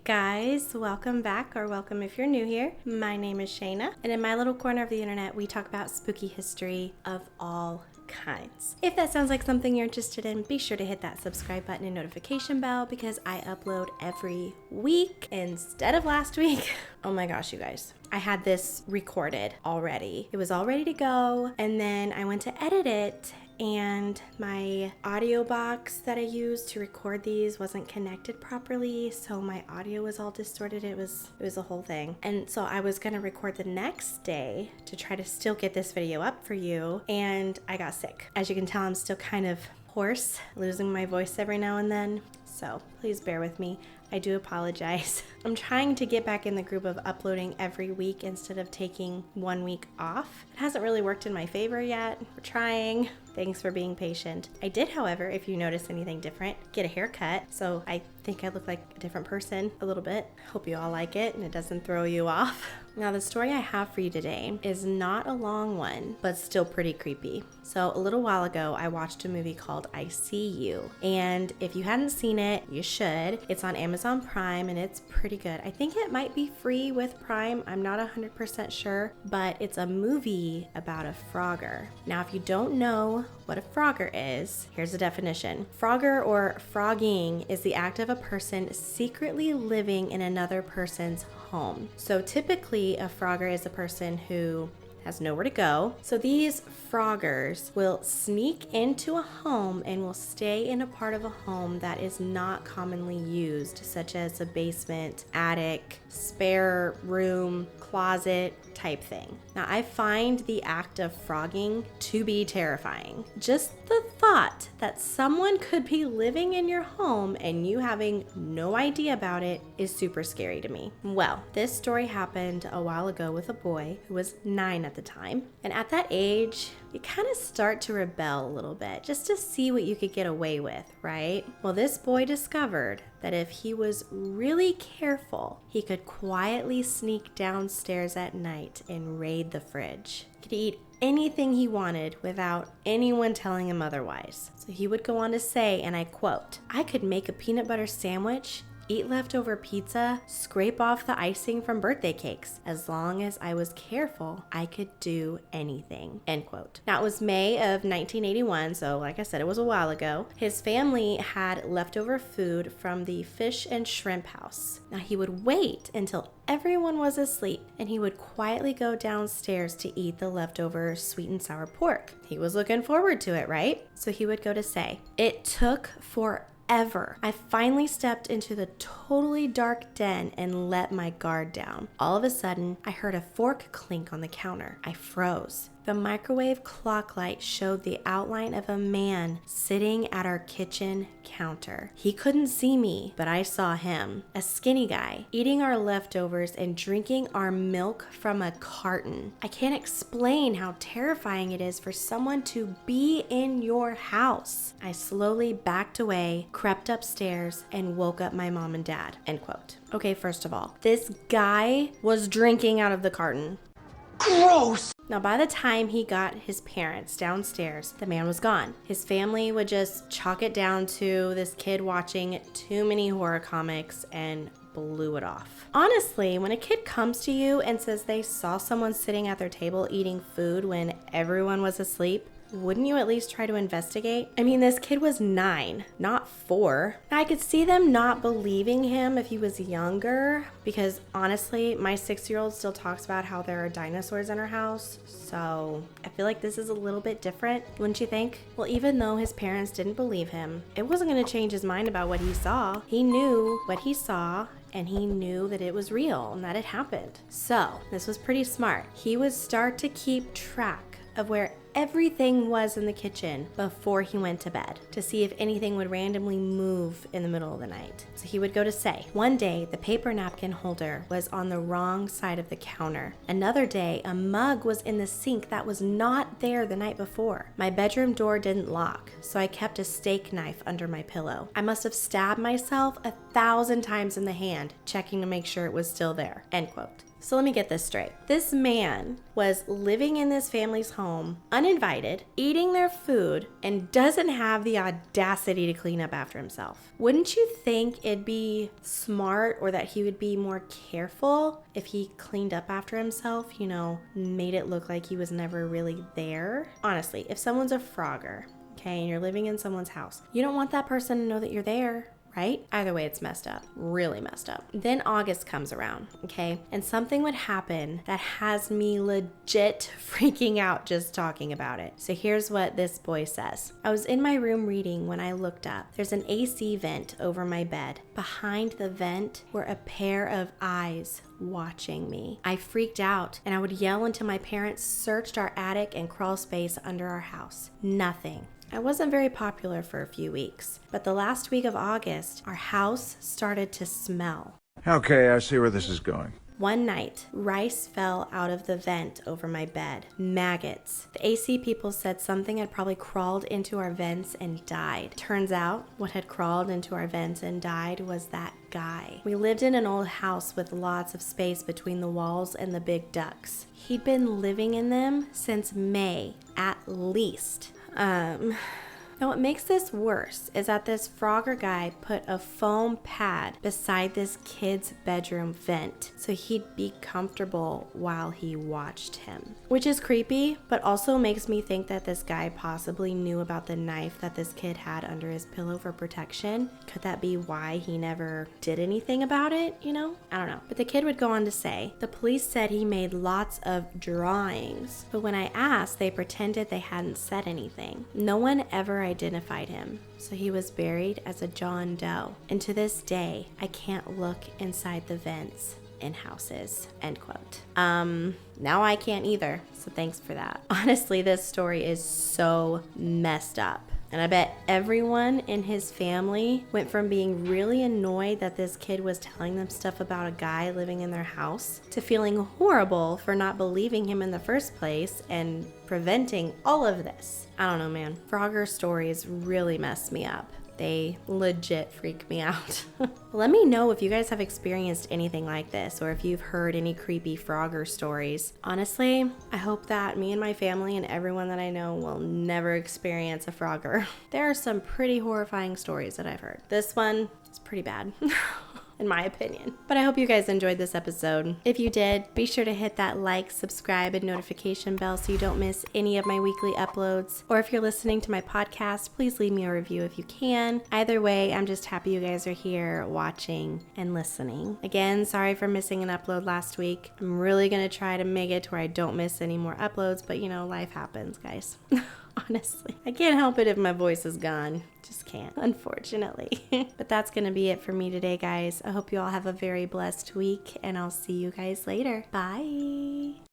guys, welcome back, or welcome if you're new here. My name is Shayna, and in my little corner of the internet, we talk about spooky history of all kinds. If that sounds like something you're interested in, be sure to hit that subscribe button and notification bell because I upload every week instead of last week. Oh my gosh, you guys. I had this recorded already. It was all ready to go, and then I went to edit it, and my audio box that I used to record these wasn't connected properly, so my audio was all distorted. It was a whole thing. And so I was gonna record the next day to try to still get this video up for you, and I got sick. As you can tell, I'm still kind of hoarse, losing my voice every now and then, so please bear with me. I do apologize. I'm trying to get back in the group of uploading every week instead of taking 1 week off. It hasn't really worked in my favor yet. We're trying. Thanks for being patient. I did, however, if you notice anything different, get a haircut. So I think I look like a different person a little bit. Hope you all like it and it doesn't throw you off. Now, the story I have for you today is not a long one, but still pretty creepy. So a little while ago, I watched a movie called I See You. And if you hadn't seen it, you should. It's on Amazon Prime and it's pretty good. I think it might be free with Prime. I'm not 100% sure, but it's a movie about a Phrogger. Now, if you don't know what a Phrogger is, here's the definition. Phrogger, or frogging, is the act of a person secretly living in another person's home. So typically a Phrogger is a person who has nowhere to go. So these Phroggers will sneak into a home and will stay in a part of a home that is not commonly used, such as a basement, attic, spare room, closet type thing. Now, I find the act of frogging to be terrifying. Just the thought that someone could be living in your home and you having no idea about it is super scary to me. Well, this story happened a while ago with a boy who was 9 at the time. And at that age, you kind of start to rebel a little bit just to see what you could get away with, right? Well, this boy discovered that if he was really careful, he could quietly sneak downstairs at night and raid the fridge. He could eat anything he wanted without anyone telling him otherwise. So he would go on to say, and I quote, "I could make a peanut butter sandwich, eat leftover pizza, scrape off the icing from birthday cakes. As long as I was careful, I could do anything." End quote. Now, it was May of 1981, so like I said, it was a while ago. His family had leftover food from the fish and shrimp house. Now, he would wait until everyone was asleep, and he would quietly go downstairs to eat the leftover sweet and sour pork. He was looking forward to it, right? So he would go to say, "It took forever. I finally stepped into the totally dark den and let my guard down. All of a sudden, I heard a fork clink on the counter. I froze. The microwave clock light showed the outline of a man sitting at our kitchen counter. He couldn't see me, but I saw him. A skinny guy, eating our leftovers and drinking our milk from a carton. I can't explain how terrifying it is for someone to be in your house. I slowly backed away, crept upstairs, and woke up my mom and dad." End quote. Okay, first of all, this guy was drinking out of the carton. Gross! Now, by the time he got his parents downstairs, the man was gone. His family would just chalk it down to this kid watching too many horror comics and blew it off. Honestly, when a kid comes to you and says they saw someone sitting at their table eating food when everyone was asleep, wouldn't you at least try to investigate? I mean, this kid was 9, not 4. Now, I could see them not believing him if he was younger, because honestly, my 6-year-old still talks about how there are dinosaurs in her house, so I feel like this is a little bit different, wouldn't you think? Well, even though his parents didn't believe him, it wasn't going to change his mind about what he saw. He knew what he saw, and he knew that it was real and that it happened. So, this was pretty smart. He would start to keep track of where everything was in the kitchen before he went to bed to see if anything would randomly move in the middle of the night. So he would go to say, one day the paper napkin holder was on the wrong side of the counter. Another day, a mug was in the sink that was not there the night before. My bedroom door didn't lock, so I kept a steak knife under my pillow. I must have stabbed myself 1,000 times in the hand, checking to make sure it was still there. End quote. So let me get this straight. This man was living in this family's home, uninvited, eating their food, and doesn't have the audacity to clean up after himself. Wouldn't you think it'd be smart, or that he would be more careful if he cleaned up after himself, made it look like he was never really there? Honestly, if someone's a Phrogger, okay, and you're living in someone's house, you don't want that person to know that you're there. Right? Either way, it's messed up. Really messed up. Then August comes around, okay? And something would happen that has me legit freaking out just talking about it. So here's what this boy says. I was in my room reading when I looked up. There's an AC vent over my bed. Behind the vent were a pair of eyes watching me. I freaked out and I would yell until my parents searched our attic and crawl space under our house. Nothing. I wasn't very popular for a few weeks, but the last week of August, our house started to smell. Okay, I see where this is going. One night, rice fell out of the vent over my bed. Maggots. The AC people said something had probably crawled into our vents and died. Turns out, what had crawled into our vents and died was that guy. We lived in an old house with lots of space between the walls and the big ducts. He'd been living in them since May, at least. Now what makes this worse is that this Phrogger guy put a foam pad beside this kid's bedroom vent so he'd be comfortable while he watched him. Which is creepy, but also makes me think that this guy possibly knew about the knife that this kid had under his pillow for protection. Could that be why he never did anything about it, I don't know. But the kid would go on to say, the police said he made lots of drawings, but when I asked, they pretended they hadn't said anything. No one ever identified him, so he was buried as a John Doe. And to this day, I can't look inside the vents in houses, end quote. Now I can't either, so thanks for that. Honestly, this story is so messed up. And I bet everyone in his family went from being really annoyed that this kid was telling them stuff about a guy living in their house to feeling horrible for not believing him in the first place and preventing all of this. I don't know, man. Phrogger stories really mess me up. They legit freak me out. Let me know if you guys have experienced anything like this, or if you've heard any creepy Phrogger stories. Honestly, I hope that me and my family and everyone that I know will never experience a Phrogger. There are some pretty horrifying stories that I've heard. This one is pretty bad. In my opinion. But I hope you guys enjoyed this episode. If you did, be sure to hit that like, subscribe, and notification bell so you don't miss any of my weekly uploads. Or if you're listening to my podcast, please leave me a review if you can. Either way, I'm just happy you guys are here watching and listening. Again, sorry for missing an upload last week. I'm really gonna try to make it to where I don't miss any more uploads, but life happens, guys. Honestly, I can't help it if my voice is gone. Just can't, unfortunately. But that's gonna be it for me today, guys. I hope you all have a very blessed week, and I'll see you guys later. Bye.